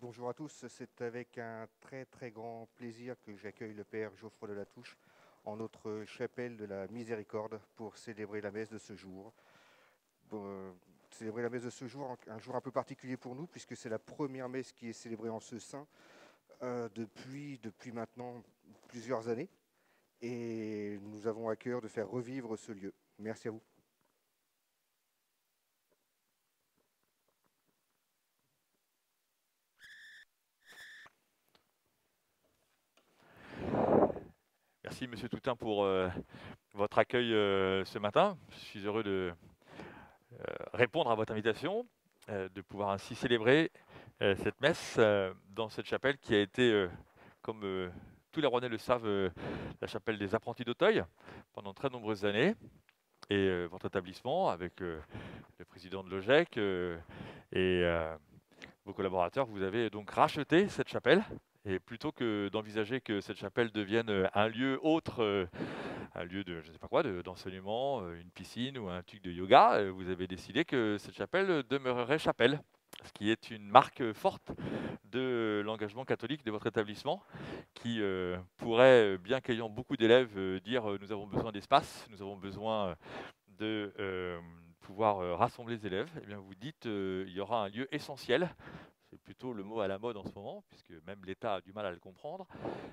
Bonjour à tous, c'est avec un très grand plaisir que j'accueille le Père Geoffroy de La Touche en notre chapelle de la Miséricorde pour célébrer la messe de ce jour. Célébrer la messe de ce jour, un jour un peu particulier pour nous puisque c'est la première messe qui est célébrée en ce saint depuis maintenant plusieurs années et nous avons à cœur de faire revivre ce lieu. Merci à vous. Merci Monsieur Toutain pour votre accueil ce matin. Je suis heureux de répondre à votre invitation, de pouvoir ainsi célébrer cette messe dans cette chapelle qui a été, comme tous les Rouennais le savent, la chapelle des apprentis d'Auteuil pendant très nombreuses années. Et votre établissement, avec le président de l'OGEC et vos collaborateurs, vous avez donc racheté cette chapelle. Et plutôt que d'envisager que cette chapelle devienne un lieu autre, un lieu de, je ne sais pas quoi, d'enseignement, une piscine ou un truc de yoga, vous avez décidé que cette chapelle demeurerait chapelle, ce qui est une marque forte de l'engagement catholique de votre établissement, qui pourrait, bien qu'ayant beaucoup d'élèves, dire nous avons besoin d'espace, nous avons besoin de pouvoir rassembler les élèves. Eh bien, vous dites il y aura un lieu essentiel. C'est plutôt le mot à la mode en ce moment, puisque même l'État a du mal à le comprendre.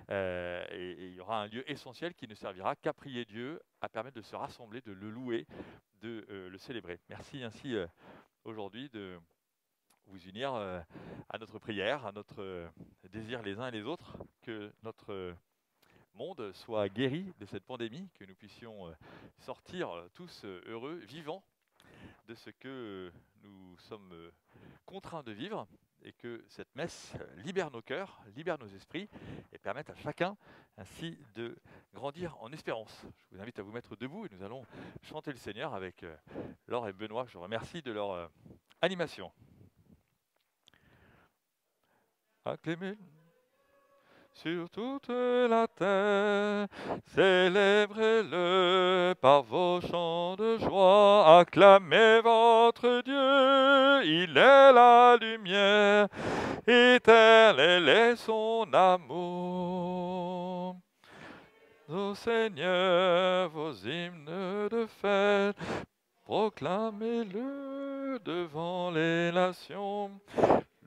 Et il y aura un lieu essentiel qui ne servira qu'à prier Dieu, à permettre de se rassembler, de le louer, de le célébrer. Merci ainsi aujourd'hui de vous unir à notre prière, à notre désir les uns et les autres, que notre monde soit guéri de cette pandémie, que nous puissions sortir tous heureux, vivants de ce que nous sommes contraints de vivre, et que cette messe libère nos cœurs, libère nos esprits et permette à chacun ainsi de grandir en espérance. Je vous invite à vous mettre debout et nous allons chanter le Seigneur avec Laure et Benoît, que je remercie de leur animation. Acclamez sur toute la terre, célébrez-le par vos chants de joie, acclamez votre Dieu, il est la lumière, éternel est son amour. Ô Seigneur, vos hymnes de fête, proclamez-le devant les nations.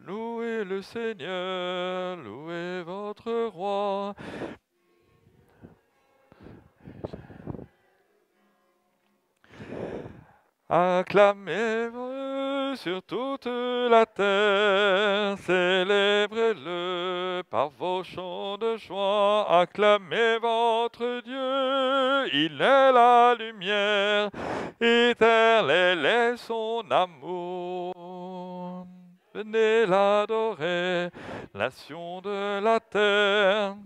Louez le Seigneur, louez votre roi. Acclamez-le sur toute la terre, célébrez-le par vos chants de joie, acclamez votre Dieu, il est la lumière, éternel est son amour. Venez l'adorer, nation de la terre,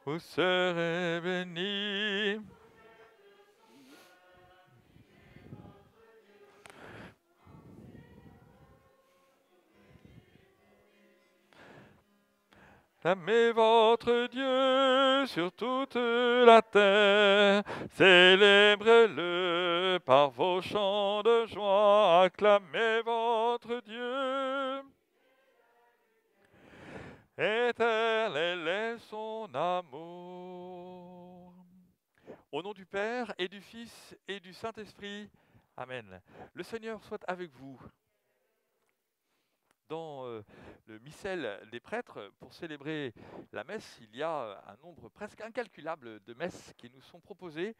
vous serez bénis. Acclamez votre Dieu sur toute la terre, célébrez-le par vos chants de joie, acclamez votre Dieu. Éternel est son amour. Au nom du Père et du Fils et du Saint-Esprit, Amen. Le Seigneur soit avec vous. Dans le missel des prêtres, pour célébrer la messe, il y a un nombre presque incalculable de messes qui nous sont proposées.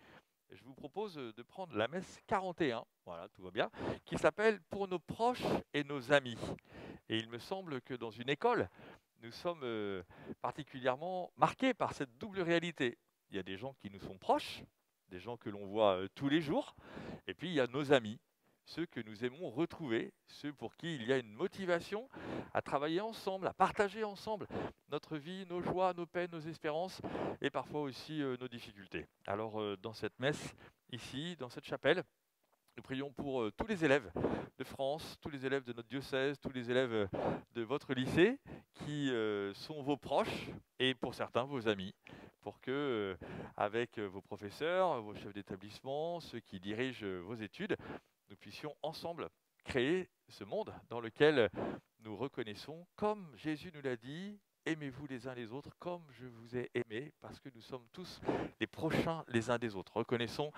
Je vous propose de prendre la messe 41, voilà, tout va bien, qui s'appelle « Pour nos proches et nos amis ». Et il me semble que dans une école, nous sommes particulièrement marqués par cette double réalité. Il y a des gens qui nous sont proches, des gens que l'on voit tous les jours, et puis il y a nos amis, ceux que nous aimons retrouver, ceux pour qui il y a une motivation à travailler ensemble, à partager ensemble notre vie, nos joies, nos peines, nos espérances et parfois aussi nos difficultés. Alors dans cette messe, ici, dans cette chapelle, nous prions pour tous les élèves de France, tous les élèves de notre diocèse, tous les élèves de votre lycée qui sont vos proches et pour certains vos amis, pour que, avec vos professeurs, vos chefs d'établissement, ceux qui dirigent vos études, nous puissions ensemble créer ce monde dans lequel nous reconnaissons, comme Jésus nous l'a dit, aimez-vous les uns les autres comme je vous ai aimé, parce que nous sommes tous les prochains les uns des autres. Reconnaissons,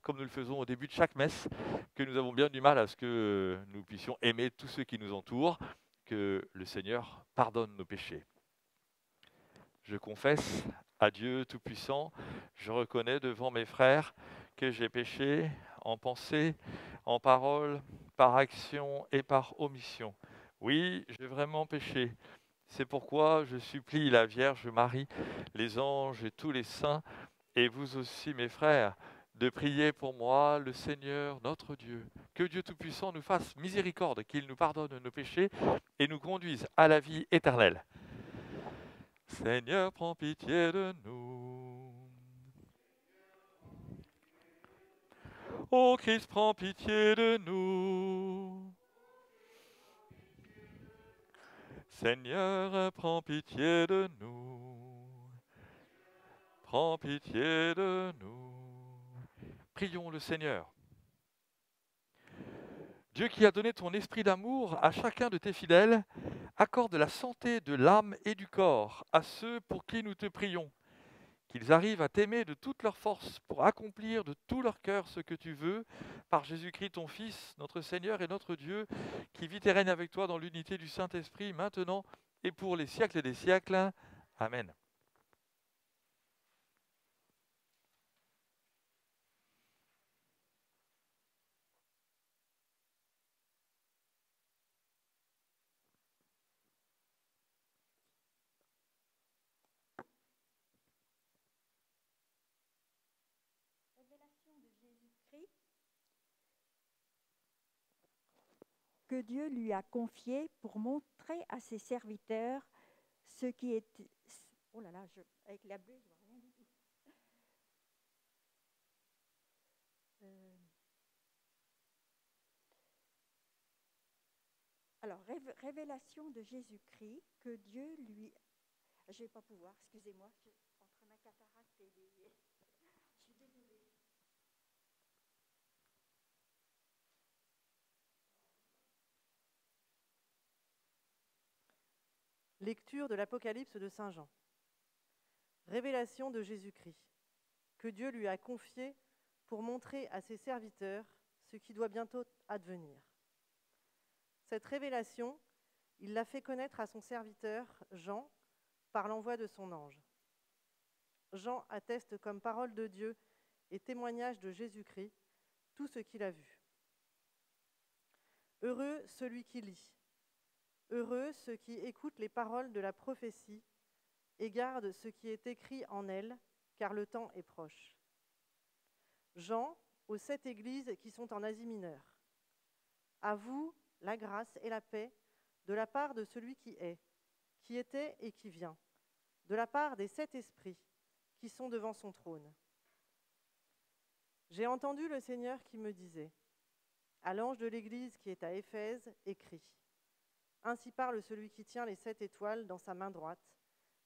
comme nous le faisons au début de chaque messe, que nous avons bien du mal à ce que nous puissions aimer tous ceux qui nous entourent, que le Seigneur pardonne nos péchés. Je confesse à Dieu Tout-Puissant, je reconnais devant mes frères que j'ai péché en pensée, en parole, par action et par omission. Oui, j'ai vraiment péché. C'est pourquoi je supplie la Vierge Marie, les anges et tous les saints, et vous aussi mes frères, de prier pour moi le Seigneur notre Dieu. Que Dieu Tout-Puissant nous fasse miséricorde, qu'il nous pardonne nos péchés et nous conduise à la vie éternelle. Seigneur, prends pitié de nous. Ô Christ, prends pitié de nous. Seigneur, prends pitié de nous. Prends pitié de nous. Prions le Seigneur. Dieu qui a donné ton esprit d'amour à chacun de tes fidèles, accorde la santé de l'âme et du corps à ceux pour qui nous te prions, qu'ils arrivent à t'aimer de toute leur force pour accomplir de tout leur cœur ce que tu veux, par Jésus-Christ ton Fils, notre Seigneur et notre Dieu, qui vit et règne avec toi dans l'unité du Saint-Esprit, maintenant et pour les siècles des siècles. Amen. Révélation de Jésus-Christ que Dieu lui a confié pour montrer à ses serviteurs ce qui est... Oh là là, avec la bleue, je vois rien du tout. Alors, révélation de Jésus-Christ que Dieu lui... Je ne vais pas pouvoir, excusez-moi, entre ma cataracte et les... Je suis désolée. Lecture de l'Apocalypse de Saint Jean. Révélation de Jésus-Christ, que Dieu lui a confié pour montrer à ses serviteurs ce qui doit bientôt advenir. Cette révélation, il l'a fait connaître à son serviteur Jean par l'envoi de son ange. Jean atteste comme parole de Dieu et témoignage de Jésus-Christ tout ce qu'il a vu. Heureux celui qui lit, heureux ceux qui écoutent les paroles de la prophétie et gardent ce qui est écrit en elle, car le temps est proche. Jean, aux 7 églises qui sont en Asie mineure. À vous, la grâce et la paix de la part de celui qui est, qui était et qui vient, de la part des 7 esprits qui sont devant son trône. J'ai entendu le Seigneur qui me disait, à l'ange de l'église qui est à Éphèse, écrit, ainsi parle celui qui tient les 7 étoiles dans sa main droite,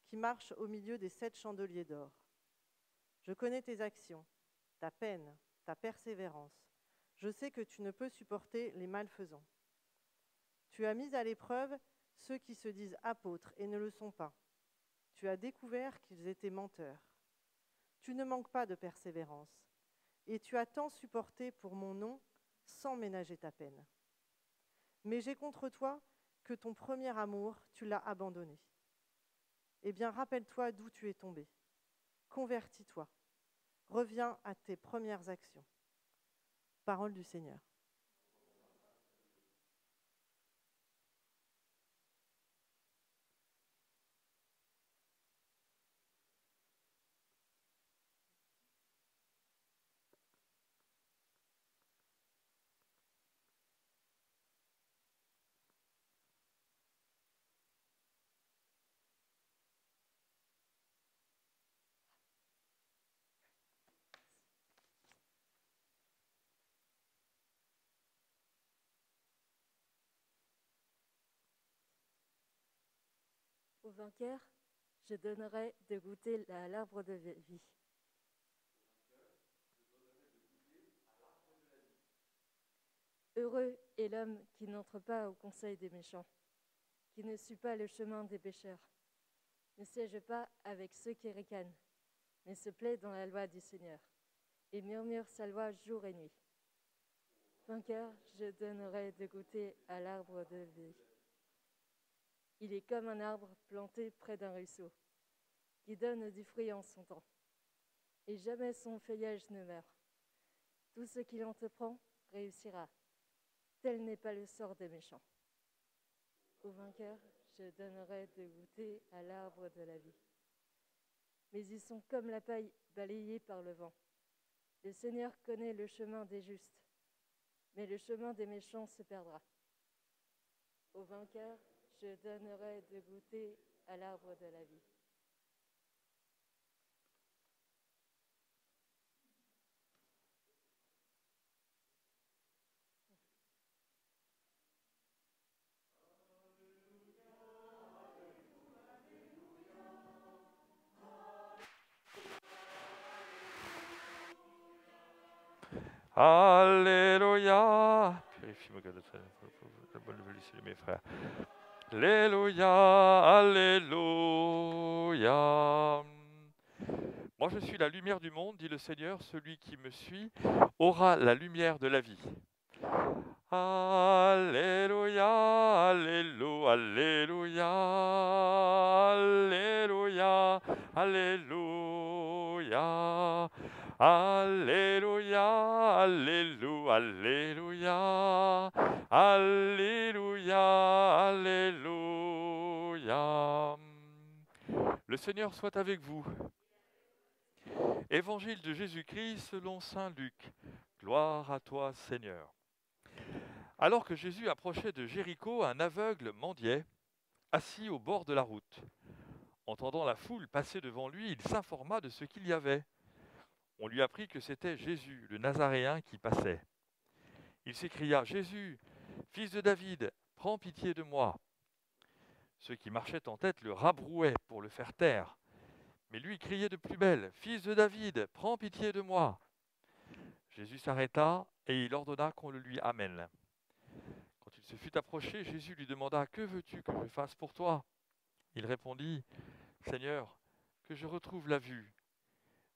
qui marche au milieu des 7 chandeliers d'or. Je connais tes actions, ta peine, ta persévérance. Je sais que tu ne peux supporter les malfaisants. Tu as mis à l'épreuve ceux qui se disent apôtres et ne le sont pas. Tu as découvert qu'ils étaient menteurs. Tu ne manques pas de persévérance, et tu as tant supporté pour mon nom sans ménager ta peine. Mais j'ai contre toi que ton premier amour, tu l'as abandonné. Eh bien, rappelle-toi d'où tu es tombé. Convertis-toi. Reviens à tes premières actions. Parole du Seigneur. Au vainqueur, je donnerai de goûter à l'arbre de vie. Heureux est l'homme qui n'entre pas au conseil des méchants, qui ne suit pas le chemin des pécheurs, ne siège pas avec ceux qui ricanent, mais se plaît dans la loi du Seigneur, et murmure sa loi jour et nuit. Vainqueur, je donnerai de goûter à l'arbre de vie. Il est comme un arbre planté près d'un ruisseau, qui donne du fruit en son temps, et jamais son feuillage ne meurt. Tout ce qu'il entreprend réussira. Tel n'est pas le sort des méchants. Au vainqueur, je donnerai de goûter à l'arbre de la vie. Mais ils sont comme la paille balayée par le vent. Le Seigneur connaît le chemin des justes, mais le chemin des méchants se perdra. Au vainqueur, je donnerai de goûter à l'arbre de la vie. Alléluia. Purifie-moi, God, la bonne volonté de mes frères. Alléluia, alléluia. Moi, je suis la lumière du monde, dit le Seigneur. Celui qui me suit aura la lumière de la vie. Alléluia, alléluia, alléluia, alléluia, alléluia, alléluia, alléluia, alléluia, alléluia. Le Seigneur soit avec vous. Évangile de Jésus-Christ selon saint Luc. Gloire à toi, Seigneur. Alors que Jésus approchait de Jéricho, un aveugle mendiait, assis au bord de la route. Entendant la foule passer devant lui, il s'informa de ce qu'il y avait. On lui apprit que c'était Jésus, le Nazaréen, qui passait. Il s'écria « Jésus, fils de David, prends pitié de moi !» Ceux qui marchaient en tête le rabrouaient pour le faire taire. Mais lui criait de plus belle « Fils de David, prends pitié de moi !» Jésus s'arrêta et il ordonna qu'on le lui amène. Quand il se fut approché, Jésus lui demanda « Que veux-tu que je fasse pour toi ?» Il répondit « Seigneur, que je retrouve la vue. »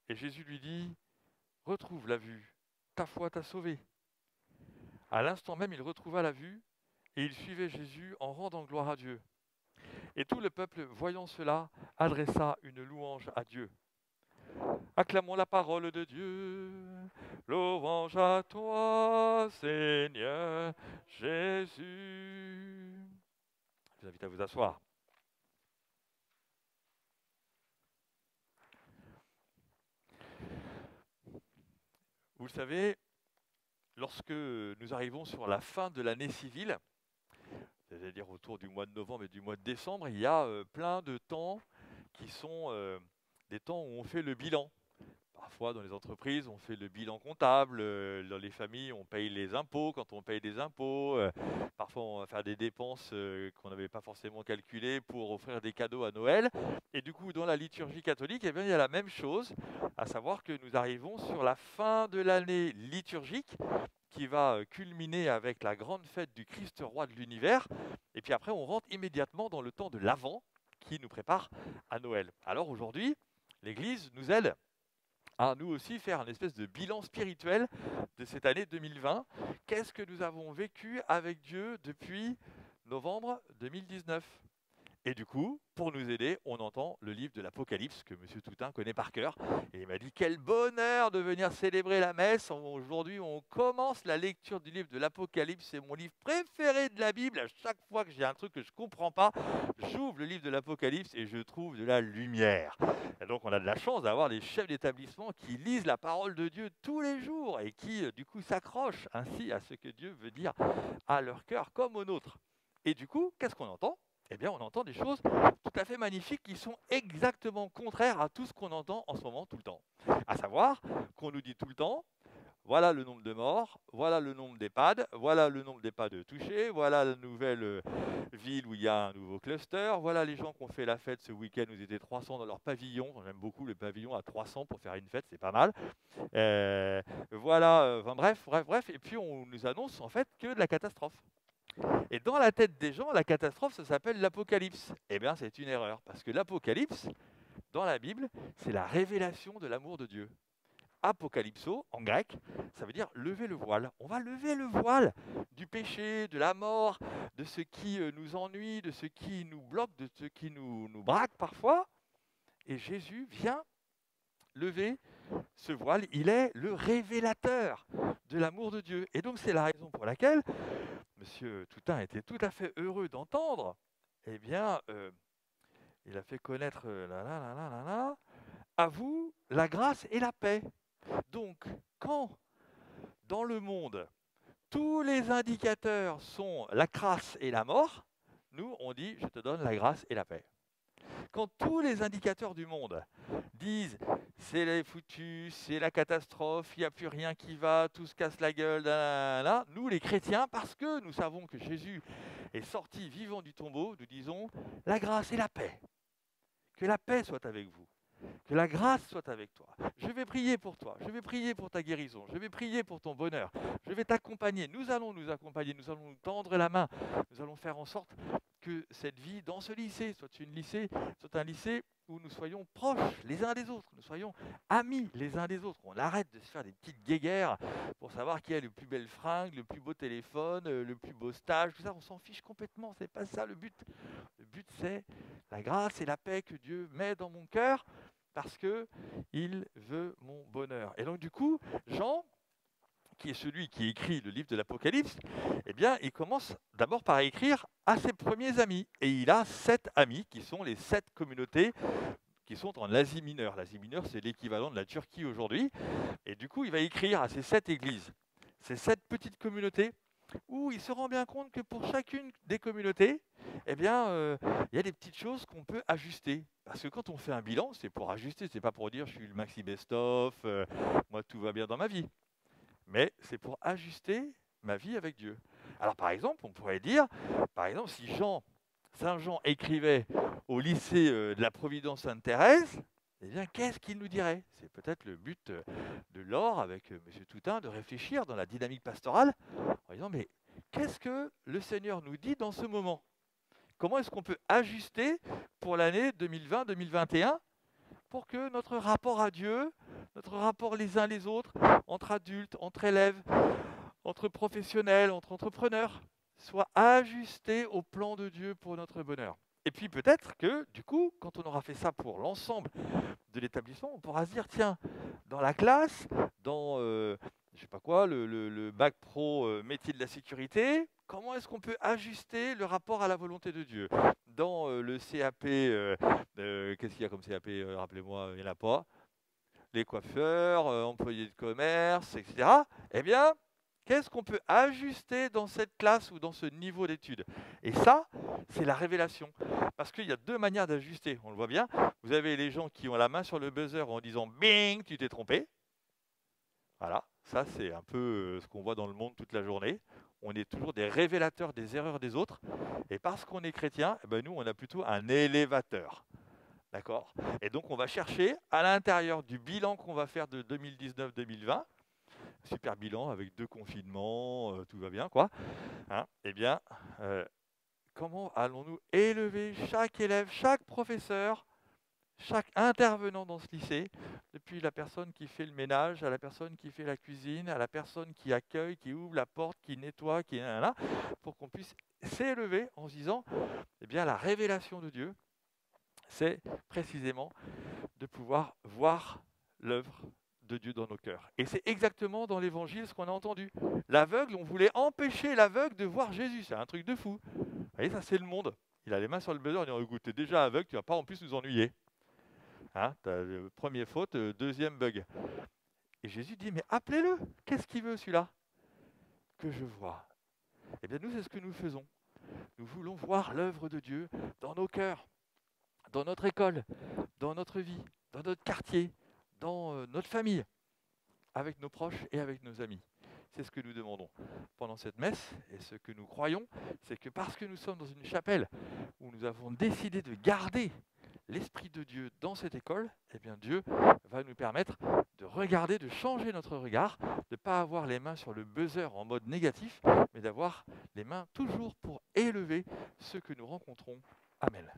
Et Jésus lui dit « Retrouve la vue, ta foi t'a sauvé. » À l'instant même, il retrouva la vue et il suivait Jésus en rendant gloire à Dieu. Et tout le peuple, voyant cela, adressa une louange à Dieu. Acclamons la parole de Dieu. Louange à toi, Seigneur Jésus. Je vous invite à vous asseoir. Vous le savez, lorsque nous arrivons sur la fin de l'année civile, c'est-à-dire autour du mois de novembre et du mois de décembre, il y a plein de temps qui sont des temps où on fait le bilan. Parfois, dans les entreprises, on fait le bilan comptable. Dans les familles, on paye les impôts quand on paye des impôts. Parfois, on va faire des dépenses qu'on n'avait pas forcément calculées pour offrir des cadeaux à Noël. Et du coup, dans la liturgie catholique, eh bien, il y a la même chose, à savoir que nous arrivons sur la fin de l'année liturgique qui va culminer avec la grande fête du Christ roi de l'univers. Et puis après, on rentre immédiatement dans le temps de l'Avent qui nous prépare à Noël. Alors aujourd'hui, l'Église nous aide à nous aussi faire une espèce de bilan spirituel de cette année 2020. Qu'est-ce que nous avons vécu avec Dieu depuis novembre 2019 ? Et du coup, pour nous aider, on entend le livre de l'Apocalypse que M. Toutain connaît par cœur. Et il m'a dit, quel bonheur de venir célébrer la messe. Aujourd'hui, on commence la lecture du livre de l'Apocalypse. C'est mon livre préféré de la Bible. À chaque fois que j'ai un truc que je ne comprends pas, j'ouvre le livre de l'Apocalypse et je trouve de la lumière. Et donc, on a de la chance d'avoir des chefs d'établissement qui lisent la parole de Dieu tous les jours et qui, du coup, s'accrochent ainsi à ce que Dieu veut dire à leur cœur comme au nôtre. Et du coup, qu'est-ce qu'on entend ? Eh bien, on entend des choses tout à fait magnifiques qui sont exactement contraires à tout ce qu'on entend en ce moment tout le temps. À savoir qu'on nous dit tout le temps, voilà le nombre de morts, voilà le nombre d'EHPAD, voilà le nombre d'EHPAD touchés, voilà la nouvelle ville où il y a un nouveau cluster, voilà les gens qui ont fait la fête ce week-end où ils étaient 300 dans leur pavillon. J'aime beaucoup le pavillon à 300 pour faire une fête, c'est pas mal. Voilà, enfin, bref, et puis on nous annonce en fait que de la catastrophe. Et dans la tête des gens, la catastrophe, ça s'appelle l'apocalypse. Eh bien, c'est une erreur, parce que l'apocalypse, dans la Bible, c'est la révélation de l'amour de Dieu. Apocalypso, en grec, ça veut dire lever le voile. On va lever le voile du péché, de la mort, de ce qui nous ennuie, de ce qui nous bloque, de ce qui nous braque parfois. Et Jésus vient lever ce voile. Il est le révélateur de l'amour de Dieu. Et donc, c'est la raison pour laquelle Monsieur Toutain était tout à fait heureux d'entendre. Eh bien, il a fait connaître à vous la grâce et la paix. Donc, quand dans le monde, tous les indicateurs sont la crasse et la mort, nous, on dit, je te donne la grâce et la paix. Quand tous les indicateurs du monde disent, c'est les foutus, c'est la catastrophe, il n'y a plus rien qui va, tout se casse la gueule, nous, les chrétiens, parce que nous savons que Jésus est sorti vivant du tombeau, nous disons, la grâce et la paix. Que la paix soit avec vous. Que la grâce soit avec toi. Je vais prier pour toi. Je vais prier pour ta guérison. Je vais prier pour ton bonheur. Je vais t'accompagner. Nous allons nous accompagner. Nous allons nous tendre la main. Nous allons faire en sorte que cette vie dans ce lycée soit un lycée où nous soyons proches les uns des autres. Nous soyons amis les uns des autres. On arrête de se faire des petites guéguerres pour savoir qui a le plus belle fringue, le plus beau téléphone, le plus beau stage. Tout ça, on s'en fiche complètement. C'est pas ça le but. Le but, c'est la grâce et la paix que Dieu met dans mon cœur parce qu'il veut mon bonheur. Et donc du coup, Jean, qui est celui qui écrit le livre de l'Apocalypse, eh bien, il commence d'abord par écrire à ses premiers amis. Et il a 7 amis qui sont les 7 communautés qui sont en Asie mineure. L'Asie mineure, c'est l'équivalent de la Turquie aujourd'hui. Et du coup, il va écrire à ces 7 églises, ces 7 petites communautés, où il se rend bien compte que pour chacune des communautés, eh bien, il y a des petites choses qu'on peut ajuster. Parce que quand on fait un bilan, c'est pour ajuster, c'est pas pour dire je suis le maxi best-of, moi tout va bien dans ma vie. Mais c'est pour ajuster ma vie avec Dieu. Alors par exemple, on pourrait dire, par exemple, si Saint Jean écrivait au lycée de la Providence Sainte-Thérèse, eh bien, qu'est-ce qu'il nous dirait? C'est peut-être le but de Laure avec M. Toutain de réfléchir dans la dynamique pastorale en disant, mais qu'est-ce que le Seigneur nous dit dans ce moment? Comment est-ce qu'on peut ajuster pour l'année 2020-2021 pour que notre rapport à Dieu, notre rapport les uns les autres, entre adultes, entre élèves, entre professionnels, entre entrepreneurs, soit ajusté au plan de Dieu pour notre bonheur? Et puis peut-être que, du coup, quand on aura fait ça pour l'ensemble de l'établissement, on pourra se dire, tiens, dans la classe, dans, je sais pas quoi, le bac pro métier de la sécurité, comment est-ce qu'on peut ajuster le rapport à la volonté de Dieu? Dans le CAP, qu'est-ce qu'il y a comme CAP? Rappelez-moi, il n'y en a pas. Les coiffeurs, employés de commerce, etc. Eh bien, qu'est-ce qu'on peut ajuster dans cette classe ou dans ce niveau d'études? Et ça, c'est la révélation. Parce qu'il y a 2 manières d'ajuster, on le voit bien. Vous avez les gens qui ont la main sur le buzzer en disant « Bing, tu t'es trompé ». Voilà, ça c'est un peu ce qu'on voit dans le monde toute la journée. On est toujours des révélateurs des erreurs des autres. Et parce qu'on est chrétien, eh ben nous, on a plutôt un élévateur. D'accord? Et donc, on va chercher à l'intérieur du bilan qu'on va faire de 2019-2020, super bilan avec 2 confinements, tout va bien, quoi. Hein? Eh bien, comment allons-nous élever chaque élève, chaque professeur, chaque intervenant dans ce lycée, depuis la personne qui fait le ménage, à la personne qui fait la cuisine, à la personne qui accueille, qui ouvre la porte, qui nettoie, qui est là, pour qu'on puisse s'élever en se disant, eh bien, la révélation de Dieu, c'est précisément de pouvoir voir l'œuvre de Dieu dans nos cœurs. Et c'est exactement dans l'évangile ce qu'on a entendu. L'aveugle, on voulait empêcher l'aveugle de voir Jésus. C'est un truc de fou. Vous voyez, ça c'est le monde. Il a les mains sur le buzzer en disant, écoute, t'es déjà aveugle, tu ne vas pas en plus nous ennuyer. Hein, t'as le premier faute, deuxième bug. Et Jésus dit, mais appelez-le. Qu'est-ce qu'il veut celui-là? Que je vois. Eh bien nous, c'est ce que nous faisons. Nous voulons voir l'œuvre de Dieu dans nos cœurs, dans notre école, dans notre vie, dans notre quartier, dans notre famille. avec nos proches et avec nos amis. C'est ce que nous demandons pendant cette messe. Et ce que nous croyons, c'est que parce que nous sommes dans une chapelle où nous avons décidé de garder l'Esprit de Dieu dans cette école, eh bien Dieu va nous permettre de regarder, de changer notre regard, de ne pas avoir les mains sur le buzzer en mode négatif, mais d'avoir les mains toujours pour élever ceux que nous rencontrons. Amen.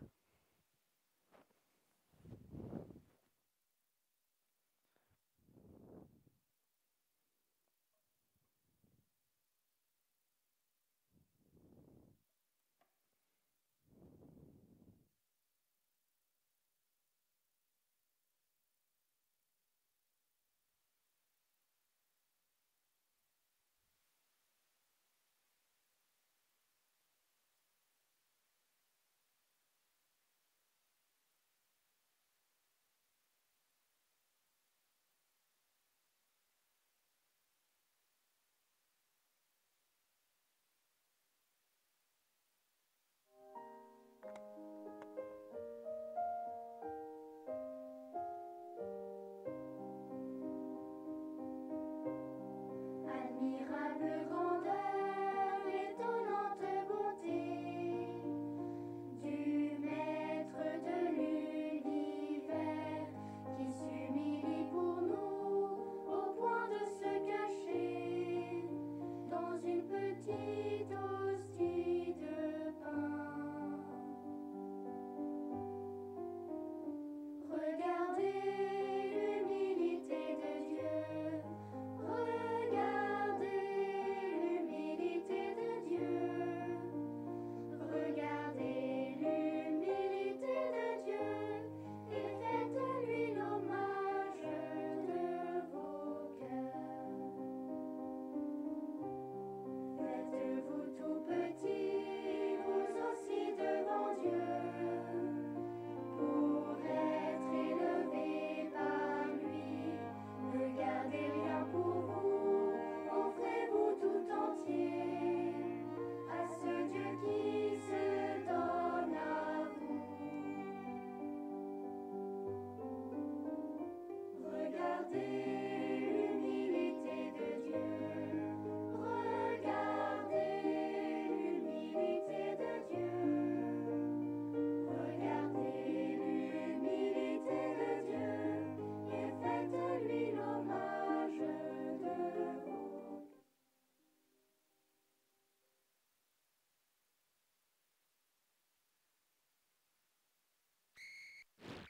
Admirable grandeur, étonnante bonté du Maître de l'univers qui s'humilie pour nous au point de se cacher dans une petite hostie de pain. Regardez l'humilité de Dieu. Regardez l'humilité de Dieu. Regardez l'humilité de Dieu et faites-lui l'hommage de vos cœurs. Faites-vous tout petit, vous aussi devant Dieu, pour être élevé par lui. Ne gardez rien pour vous, offrez-vous tout entier à ce Dieu qui se donne à vous. Regardez l'humilité de Dieu. Regardez l'humilité de Dieu. Regardez l'humilité de Dieu et faites-lui l'hommage de vos.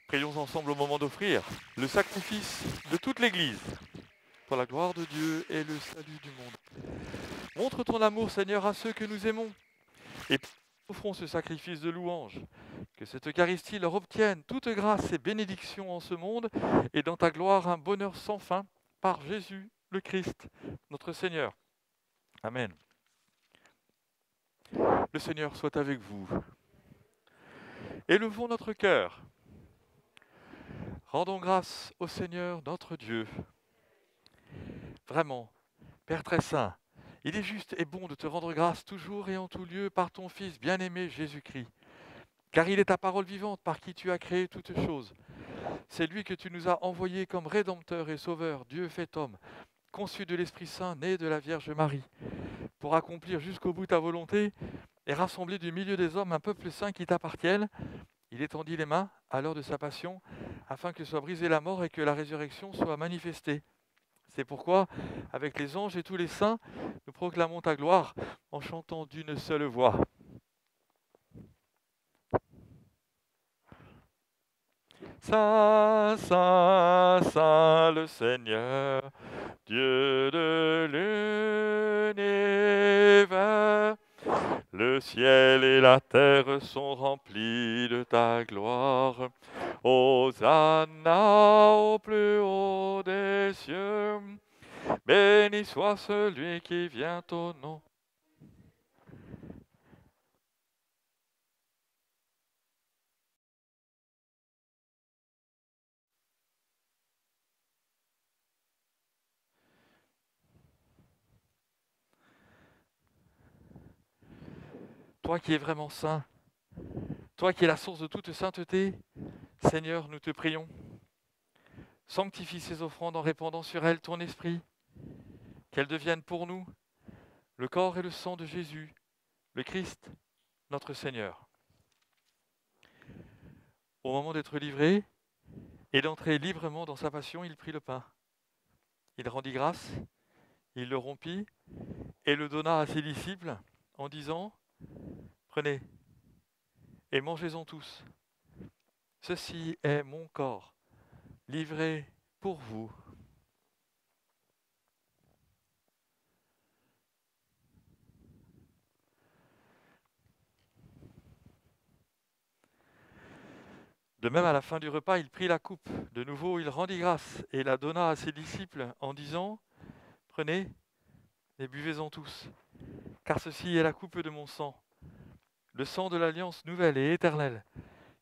Prions ensemble au moment d'offrir le sacrifice de toute l'Église pour la gloire de Dieu et le salut du monde. Montre ton amour, Seigneur, à ceux que nous aimons et offrons ce sacrifice de louange. Que cette Eucharistie leur obtienne toute grâce et bénédiction en ce monde et dans ta gloire un bonheur sans fin par Jésus le Christ, notre Seigneur. Amen. Le Seigneur soit avec vous. Élevons notre cœur. Rendons grâce au Seigneur notre Dieu. Vraiment, Père très saint, il est juste et bon de te rendre grâce toujours et en tout lieu par ton Fils bien-aimé Jésus-Christ. Car il est ta parole vivante par qui tu as créé toutes choses. C'est lui que tu nous as envoyé comme Rédempteur et Sauveur, Dieu fait homme, conçu de l'Esprit Saint, né de la Vierge Marie, pour accomplir jusqu'au bout ta volonté et rassembler du milieu des hommes un peuple saint qui t'appartienne. Il étendit les mains à l'heure de sa passion, afin que soit brisée la mort et que la résurrection soit manifestée. C'est pourquoi, avec les anges et tous les saints, nous proclamons ta gloire en chantant d'une seule voix. Saint, Saint, Saint le Seigneur, Dieu de l'univers. Le ciel et la terre sont remplis de ta gloire. Hosanna au plus haut des cieux. Béni soit celui qui vient au nom. Toi qui es vraiment saint, toi qui es la source de toute sainteté, Seigneur, nous te prions. Sanctifie ces offrandes en répandant sur elles ton esprit, qu'elles deviennent pour nous le corps et le sang de Jésus, le Christ, notre Seigneur. Au moment d'être livré et d'entrer librement dans sa passion, il prit le pain. Il rendit grâce, il le rompit et le donna à ses disciples en disant « Prenez et mangez-en tous. Ceci est mon corps, livré pour vous. » De même, à la fin du repas, il prit la coupe. De nouveau, il rendit grâce et la donna à ses disciples en disant « Prenez et buvez-en tous, car ceci est la coupe de mon sang, le sang de l'alliance nouvelle et éternelle,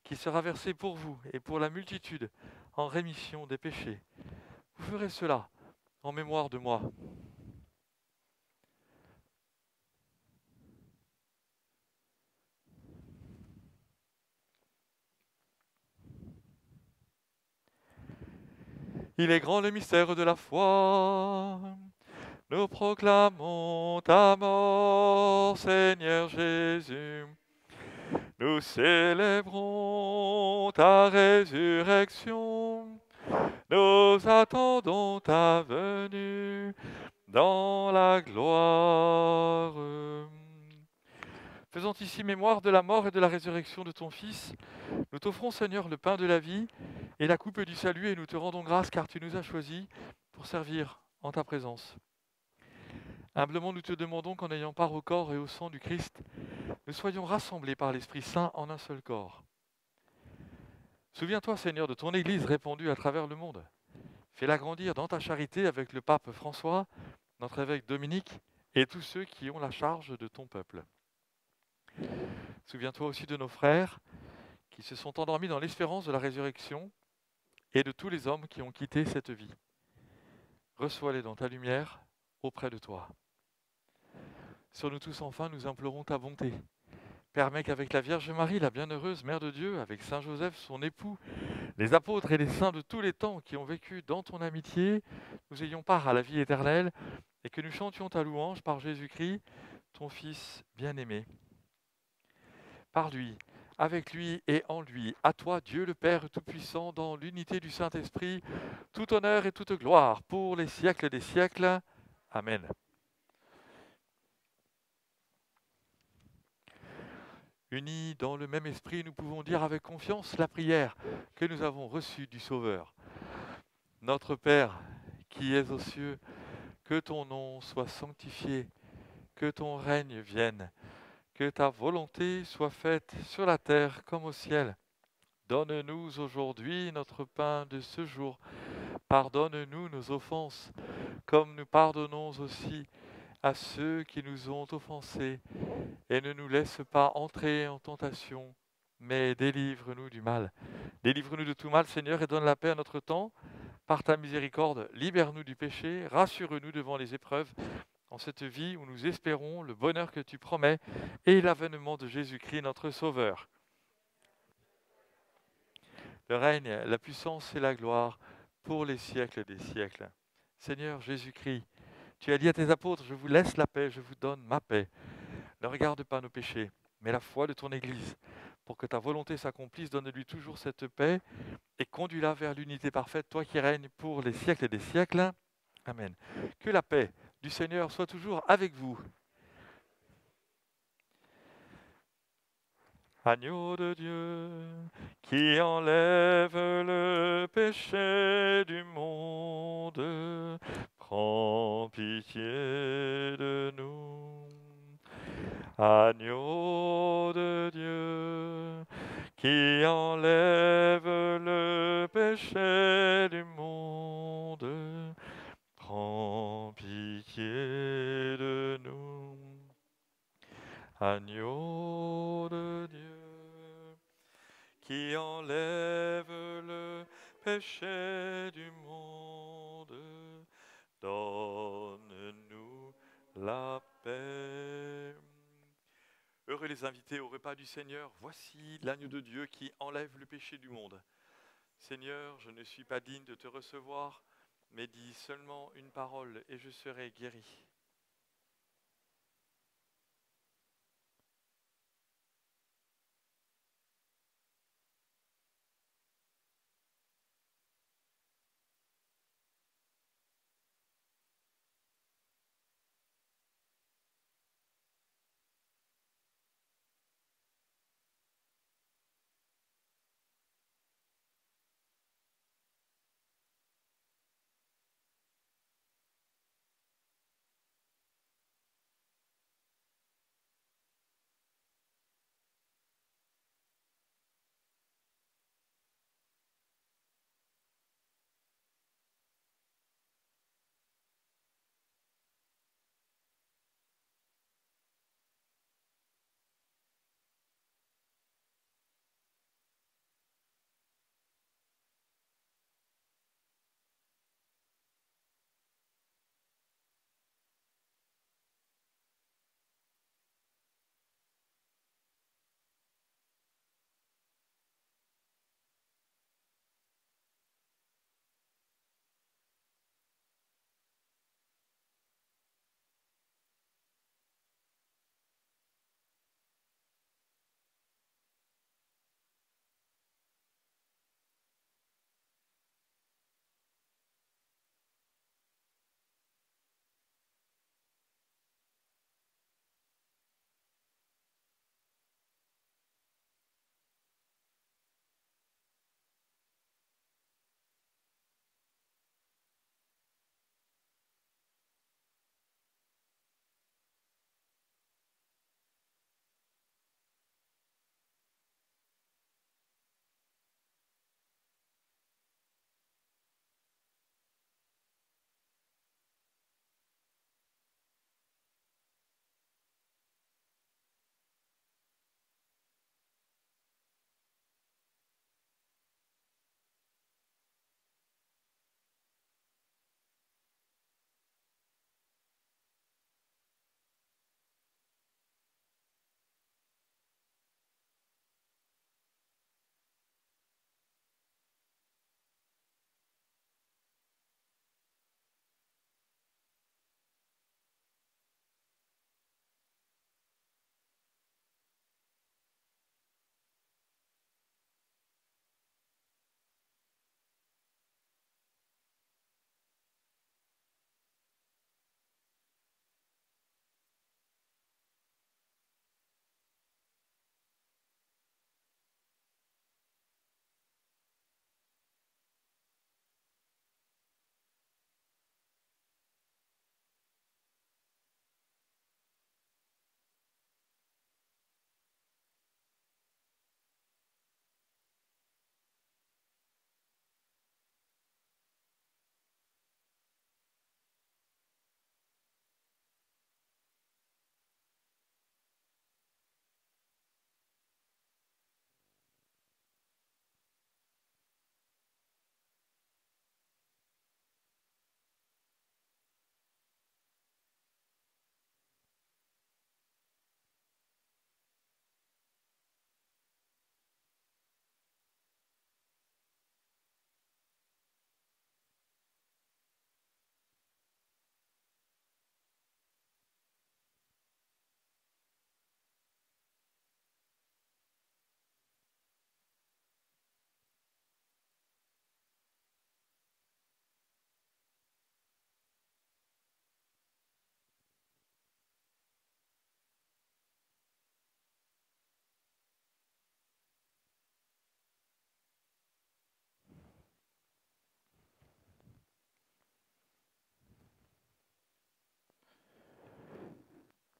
qui sera versé pour vous et pour la multitude en rémission des péchés. Vous ferez cela en mémoire de moi. » Il est grand le mystère de la foi. Nous proclamons ta mort, Seigneur Jésus. Nous célébrons ta résurrection. Nous attendons ta venue dans la gloire. Faisant ici mémoire de la mort et de la résurrection de ton Fils, nous t'offrons, Seigneur, le pain de la vie et la coupe du salut, et nous te rendons grâce car tu nous as choisis pour servir en ta présence. Humblement, nous te demandons qu'en ayant part au corps et au sang du Christ, nous soyons rassemblés par l'Esprit Saint en un seul corps. Souviens-toi, Seigneur, de ton Église répandue à travers le monde. Fais-la grandir dans ta charité avec le pape François, notre évêque Dominique et tous ceux qui ont la charge de ton peuple. Souviens-toi aussi de nos frères qui se sont endormis dans l'espérance de la résurrection et de tous les hommes qui ont quitté cette vie. Reçois-les dans ta lumière auprès de toi. Sur nous tous enfin, nous implorons ta bonté. Permets qu'avec la Vierge Marie, la bienheureuse Mère de Dieu, avec Saint Joseph, son époux, les apôtres et les saints de tous les temps qui ont vécu dans ton amitié, nous ayons part à la vie éternelle et que nous chantions ta louange par Jésus-Christ, ton Fils bien-aimé. Par lui, avec lui et en lui, à toi, Dieu le Père Tout-Puissant, dans l'unité du Saint-Esprit, tout honneur et toute gloire pour les siècles des siècles. Amen. Unis dans le même esprit, nous pouvons dire avec confiance la prière que nous avons reçue du Sauveur. Notre Père, qui es aux cieux, que ton nom soit sanctifié, que ton règne vienne, que ta volonté soit faite sur la terre comme au ciel. Donne-nous aujourd'hui notre pain de ce jour. Pardonne-nous nos offenses, comme nous pardonnons aussi à ceux qui nous ont offensés. Et ne nous laisse pas entrer en tentation, mais délivre-nous du mal. Délivre-nous de tout mal, Seigneur, et donne la paix à notre temps. Par ta miséricorde, libère-nous du péché, rassure-nous devant les épreuves, en cette vie où nous espérons le bonheur que tu promets et l'avènement de Jésus-Christ, notre Sauveur. Le règne, la puissance et la gloire pour les siècles des siècles. Seigneur Jésus-Christ, tu as dit à tes apôtres, je vous laisse la paix, je vous donne ma paix. Ne regarde pas nos péchés, mais la foi de ton Église. Pour que ta volonté s'accomplisse, donne-lui toujours cette paix et conduis-la vers l'unité parfaite, toi qui règnes pour les siècles des siècles. Amen. Que la paix du Seigneur soit toujours avec vous. Agneau de Dieu, qui enlève le péché du monde, prends pitié de nous. Agneau de Dieu, qui enlève le péché du monde, prends pitié de nous. Agneau de Dieu, qui enlève le péché du monde, donne-nous la paix. Heureux les invités au repas du Seigneur, voici l'agneau de Dieu qui enlève le péché du monde. Seigneur, je ne suis pas digne de te recevoir, mais dis seulement une parole et je serai guéri.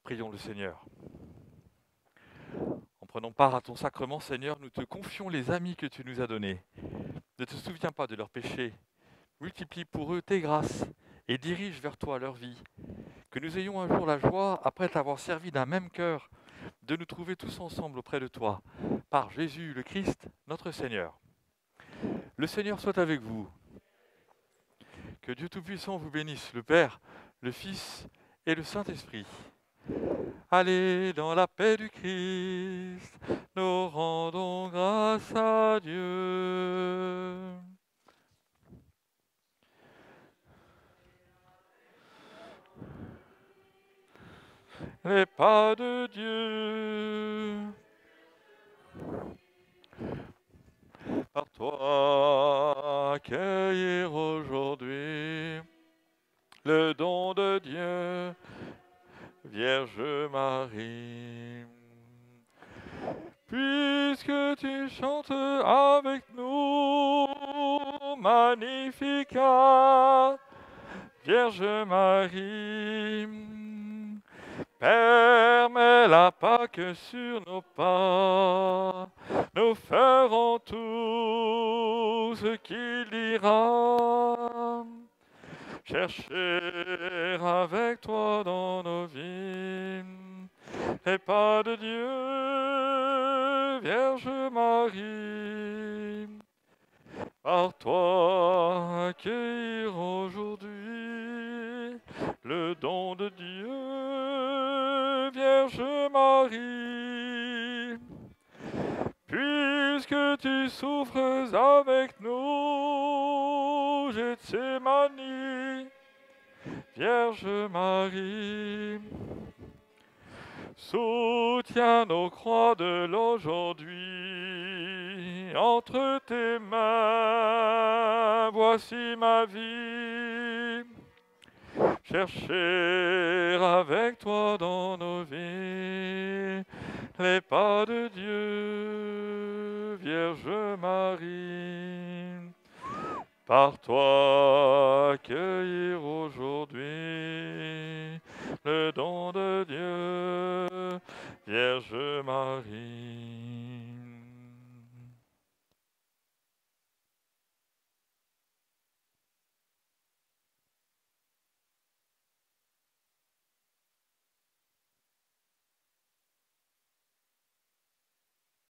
Prions le Seigneur. En prenant part à ton sacrement, Seigneur, nous te confions les amis que tu nous as donnés. Ne te souviens pas de leurs péchés. Multiplie pour eux tes grâces et dirige vers toi leur vie. Que nous ayons un jour la joie, après t'avoir servi d'un même cœur, de nous trouver tous ensemble auprès de toi, par Jésus le Christ, notre Seigneur. Le Seigneur soit avec vous. Que Dieu Tout-Puissant vous bénisse, le Père, le Fils et le Saint-Esprit. Allez dans la paix du Christ, nous rendons grâce à Dieu. les pas de Dieu. Par toi, accueillir aujourd'hui le don de Dieu, Vierge Marie. Puisque tu chantes avec nous, Magnificat, Vierge Marie, permets la Pâque sur nos pas, nous ferons tout ce qu'il ira. Chercher avec toi dans nos vies les pas de Dieu, Vierge Marie. Par toi, accueillir aujourd'hui le don de Dieu, Vierge Marie. Puisque tu souffres avec nous, Gethsémani, Vierge Marie. Soutiens nos croix de l'aujourd'hui entre tes mains, voici ma vie. Chercher avec toi dans nos vies les pas de Dieu, Vierge Marie. Par toi, accueillir aujourd'hui le don de